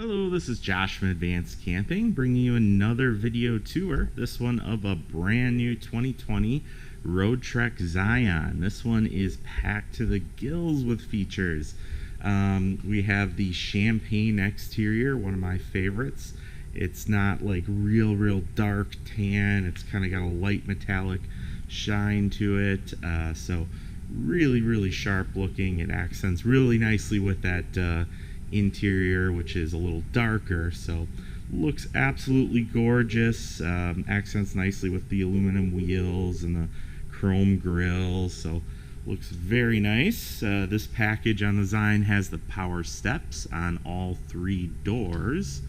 Hello, this is Josh from Advanced Camping, bringing you another video tour, this one of a brand new 2020 Roadtrek Zion. This one is packed to the gills with features. We have the champagne exterior, one of my favorites. It's not like real dark tan, it's kind of got a light metallic shine to it, so really sharp looking. It accents really nicely with that interior, which is a little darker, so looks absolutely gorgeous. Accents nicely with the aluminum wheels and the chrome grills, so looks very nice. This package on the Zion has the power steps on all three doors,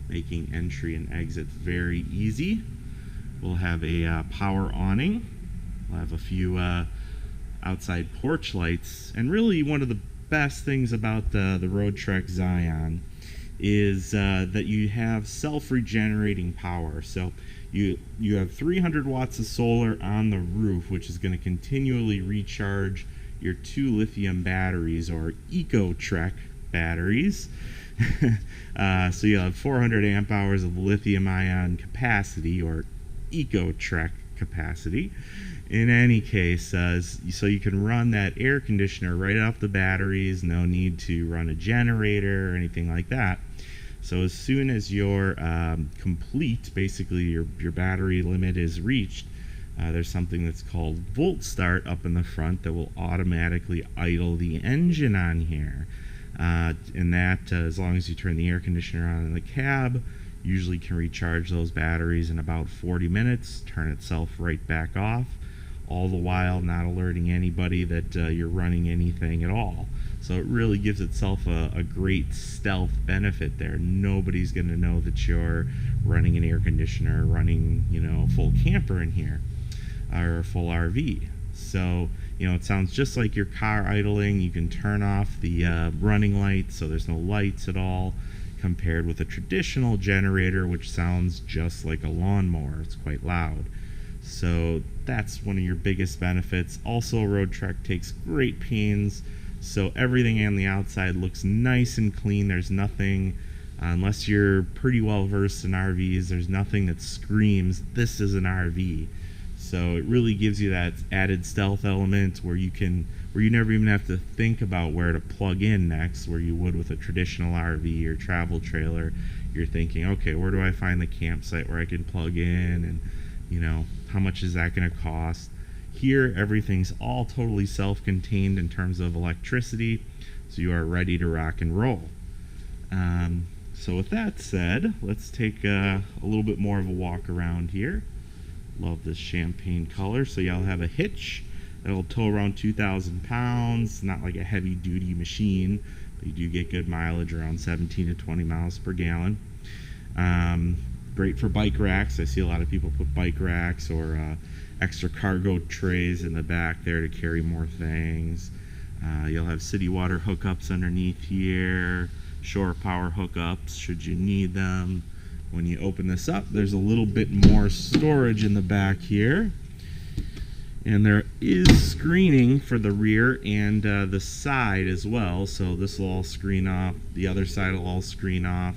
making entry and exit very easy. We'll have a power awning. We'll have a few outside porch lights, and really one of the best things about the Roadtrek Zion is that you have self-regenerating power. So you have 300 watts of solar on the roof, which is going to continually recharge your 2 lithium batteries, or Trek batteries. So you'll have 400 amp hours of lithium ion capacity, or Trek capacity. In any case, so you can run that air conditioner right off the batteries, no need to run a generator or anything like that. So as soon as you're complete, basically your battery limit is reached, there's something that's called volt start up in the front that will automatically idle the engine on here. And that, as long as you turn the air conditioner on in the cab, usually can recharge those batteries in about 40 minutes, turn itself right back off, all the while not alerting anybody that you're running anything at all. So it really gives itself a great stealth benefit there. Nobody's going to know that you're running an air conditioner, running, a full camper in here, or a full RV. So, it sounds just like your car idling. You can turn off the running lights, so there's no lights at all, compared with a traditional generator, which sounds just like a lawnmower. It's quite loud. So that's one of your biggest benefits. Also, Roadtrek takes great pains, so everything on the outside looks nice and clean. There's nothing, unless you're pretty well versed in RVs, there's nothing that screams, this is an RV. So it really gives you that added stealth element where you never even have to think about where to plug in next, where you would with a traditional RV or travel trailer. You're thinking, okay, where do I find the campsite where I can plug in, and how much is that going to cost? Here, everything's all totally self-contained in terms of electricity, so you are ready to rock and roll. So with that said, let's take a little bit more of a walk around here. Love this champagne color. So y'all have a hitch that'll tow around 2,000 pounds. Not like a heavy-duty machine, but you do get good mileage, around 17 to 20 miles per gallon. Great for bike racks. I see a lot of people put bike racks or extra cargo trays in the back there to carry more things. You'll have city water hookups underneath here, shore power hookups should you need them. When you open this up, there's a little bit more storage in the back here. And there is screening for the rear and the side as well. So this will all screen off. The other side will all screen off.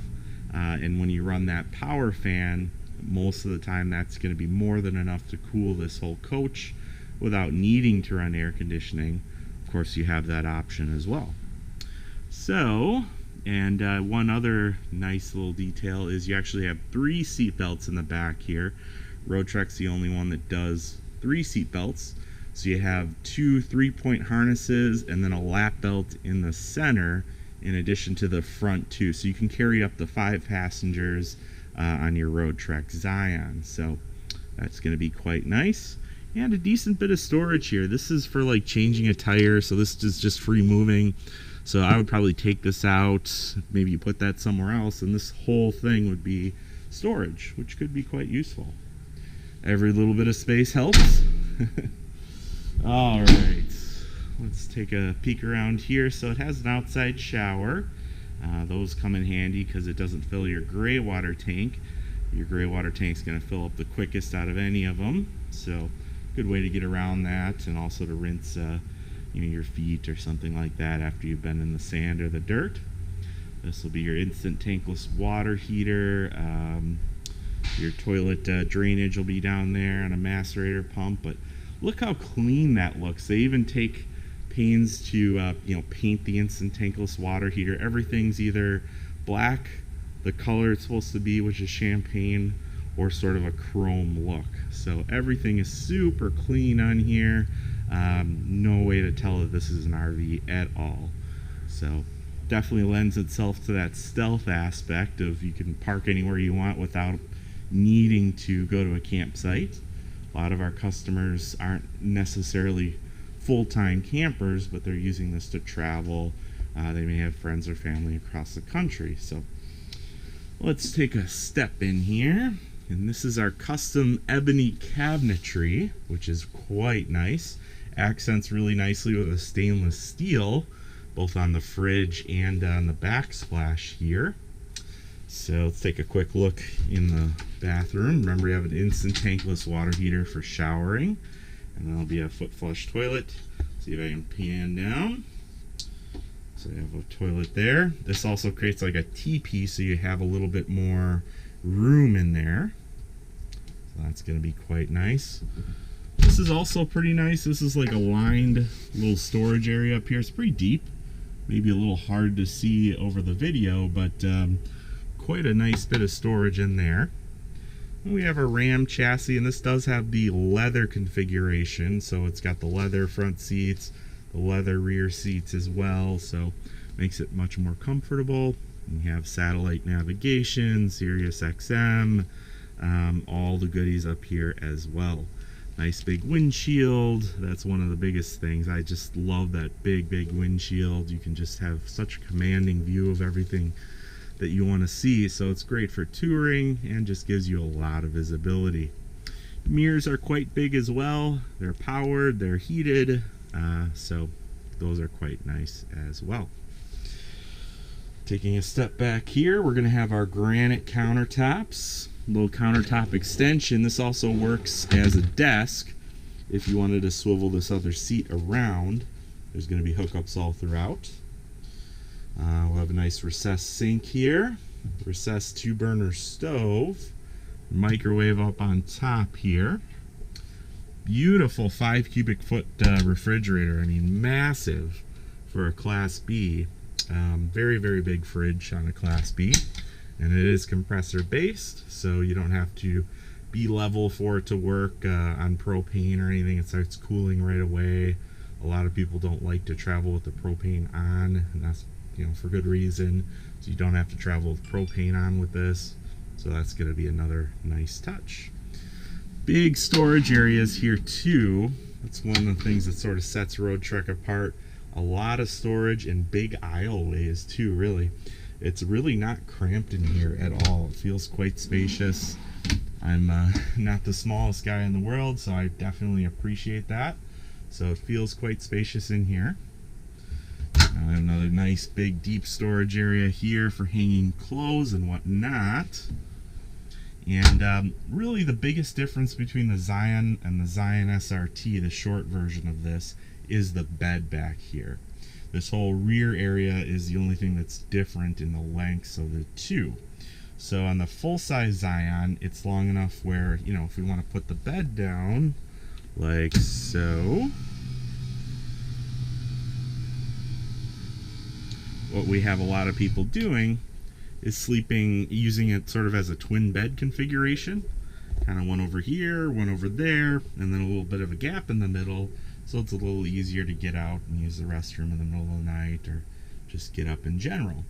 And when you run that power fan, most of the time that's going to be more than enough to cool this whole coach without needing to run air conditioning. Of course, you have that option as well. So, and one other nice little detail is you actually have 3 seat belts in the back here. Roadtrek's the only one that does 3 seat belts. So you have 2 3-point harnesses and then a lap belt in the center, in addition to the front 2. So you can carry up to 5 passengers on your Roadtrek Zion. So that's going to be quite nice. And a decent bit of storage here. This is for like changing a tire, so this is just free moving. So I would probably take this out, maybe you put that somewhere else, and this whole thing would be storage, which could be quite useful. Every little bit of space helps. All right, let's take a peek around here. So it has an outside shower. Those come in handy because it doesn't fill your gray water tank. Your gray water tank's going to fill up the quickest out of any of them. So good way to get around that, and also to rinse your feet or something like that after you've been in the sand or the dirt. This will be your instant tankless water heater. Your toilet drainage will be down there on a macerator pump. But look how clean that looks. They even take pains to paint the instant tankless water heater. Everything's either black, the color it's supposed to be, which is champagne, or sort of a chrome look. So everything is super clean on here. No way to tell that this is an RV at all. So definitely lends itself to that stealth aspect of you can park anywhere you want without needing to go to a campsite. A lot of our customers aren't necessarily full-time campers, but they're using this to travel. They may have friends or family across the country. So let's take a step in here. And this is our custom Evany Cabinetry, which is quite nice. Accents really nicely with a stainless steel, both on the fridge and on the backsplash here. So let's take a quick look in the bathroom. Remember, you have an instant tankless water heater for showering, and there'll be a foot flush toilet. See if I can pan down. So you have a toilet there. This also creates like a teepee, so you have a little bit more room in there. So that's going to be quite nice. This is also pretty nice. This is like a lined little storage area up here. It's pretty deep. Maybe a little hard to see over the video, but quite a nice bit of storage in there. And we have a Ram chassis, and this does have the leather configuration. So it's got the leather front seats, the leather rear seats as well. So makes it much more comfortable. You have satellite navigation, Sirius XM, all the goodies up here as well. Nice big windshield. That's one of the biggest things. I just love that big windshield. You can just have such a commanding view of everything that you want to see. So it's great for touring and just gives you a lot of visibility. Mirrors are quite big as well. They're powered, they're heated, so those are quite nice as well. Taking a step back here, we're going to have our granite countertops, little countertop extension. This also works as a desk if you wanted to swivel this other seat around. There's going to be hookups all throughout. We'll have a nice recessed sink here, recessed 2-burner stove, microwave up on top here. Beautiful 5 cubic foot refrigerator. I mean, massive for a Class B. Very big fridge on a Class B, and it is compressor based, so you don't have to be level for it to work on propane or anything. It starts cooling right away. A lot of people don't like to travel with the propane on, and that's for good reason. So you don't have to travel with propane on with this, so that's going to be another nice touch. Big storage areas here too. That's one of the things that sort of sets Roadtrek apart. A lot of storage and big aisleways too, really. It's really not cramped in here at all. It feels quite spacious. I'm not the smallest guy in the world, so I definitely appreciate that. So it feels quite spacious in here. Another nice big deep storage area here for hanging clothes and whatnot. And really the biggest difference between the Zion and the Zion SRT, the short version of this, is the bed back here. This whole rear area is the only thing that's different in the lengths of the two. So on the full-size Zion, it's long enough where, if we want to put the bed down like so, what we have a lot of people doing is sleeping, using it sort of as a twin bed configuration. Kind of one over here, one over there, and then a little bit of a gap in the middle. So it's a little easier to get out and use the restroom in the middle of the night or just get up in general.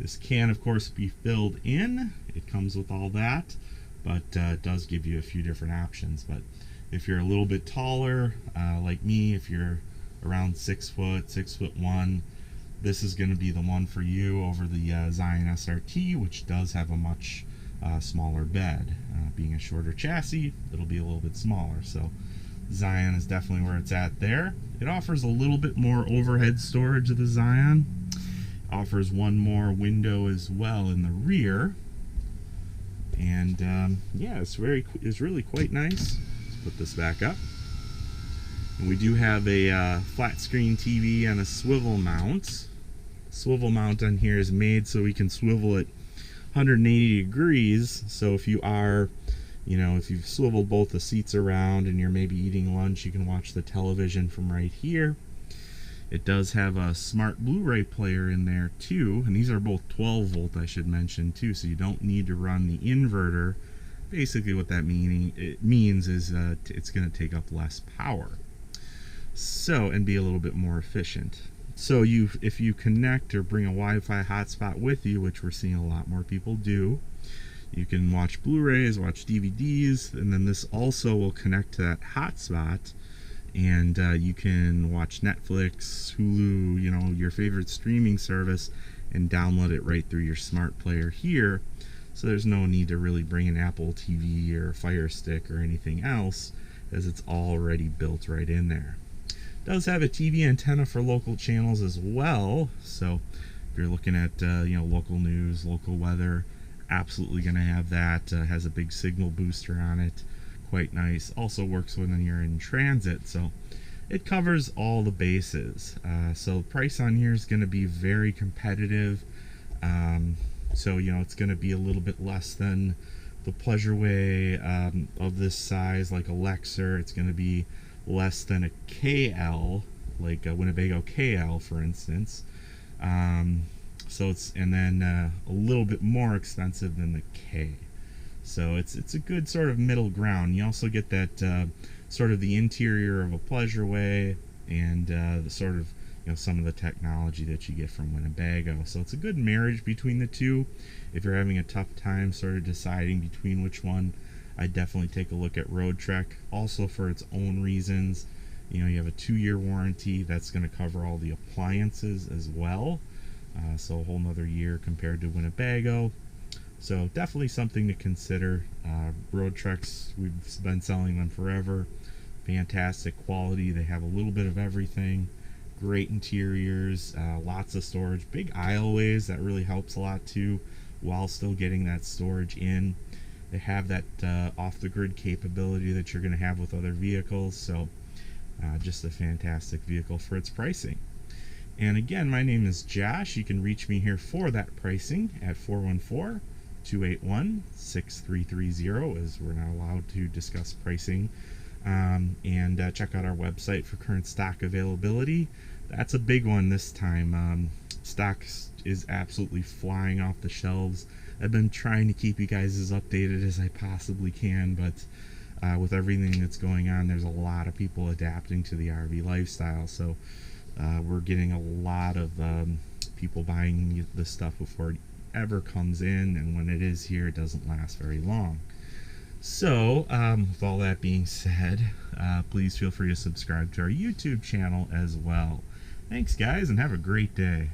This can, of course, be filled in. It comes with all that, but it does give you a few different options. But if you're a little bit taller, like me, if you're around 6 foot, 6'1", this is going to be the one for you over the Zion SRT, which does have a much smaller bed. Being a shorter chassis, it'll be a little bit smaller. So Zion is definitely where it's at there. It offers a little bit more overhead storage of the Zion. Offers one more window as well in the rear. And yeah, it's really quite nice. Let's put this back up. And we do have a flat screen TV and a swivel mount. Swivel mount on here is made so we can swivel it 180 degrees. So if you are, if you've swiveled both the seats around and you're maybe eating lunch, you can watch the television from right here. It does have a smart Blu-ray player in there too, and these are both 12 volt, I should mention too, so you don't need to run the inverter. Basically what that means is it's going to take up less power, so, and be a little bit more efficient. So if you connect or bring a Wi-Fi hotspot with you, which we're seeing a lot more people do, you can watch Blu-rays, watch DVDs, and then this also will connect to that hotspot, and you can watch Netflix, Hulu, your favorite streaming service, and download it right through your smart player here. So there's no need to really bring an Apple TV or a Fire Stick or anything else, as it's already built right in there. It does have a TV antenna for local channels as well, so if you're looking at local news, local weather, absolutely going to have that. Has a big signal booster on it, quite nice. Also works when you're in transit, so it covers all the bases. So the price on here is going to be very competitive. So it's going to be a little bit less than the Pleasureway of this size, like a Lexer. It's going to be less than a KL, like a Winnebago KL, for instance. So it's, and then a little bit more expensive than the K. So it's a good sort of middle ground. You also get that sort of the interior of a Pleasureway, and the sort of some of the technology that you get from Winnebago. So it's a good marriage between the two. If you're having a tough time sort of deciding between which one, I'd definitely take a look at Roadtrek. Also for its own reasons, you have a 2-year warranty that's going to cover all the appliances as well. So a whole nother year compared to Winnebago. So definitely something to consider. Roadtreks, we've been selling them forever. Fantastic quality. They have a little bit of everything. Great interiors, lots of storage, big aisleways. That really helps a lot too, while still getting that storage in. They have that off-the-grid capability that you're going to have with other vehicles. So just a fantastic vehicle for its pricing. And again, my name is Josh. You can reach me here for that pricing at 414-281-6330, as we're not allowed to discuss pricing. And check out our website for current stock availability. That's a big one this time. Stock is absolutely flying off the shelves. I've been trying to keep you guys as updated as I possibly can, but with everything that's going on, there's a lot of people adapting to the RV lifestyle. So we're getting a lot of people buying the stuff before it ever comes in, and when it is here, it doesn't last very long. So, with all that being said, please feel free to subscribe to our YouTube channel as well. Thanks, guys, and have a great day.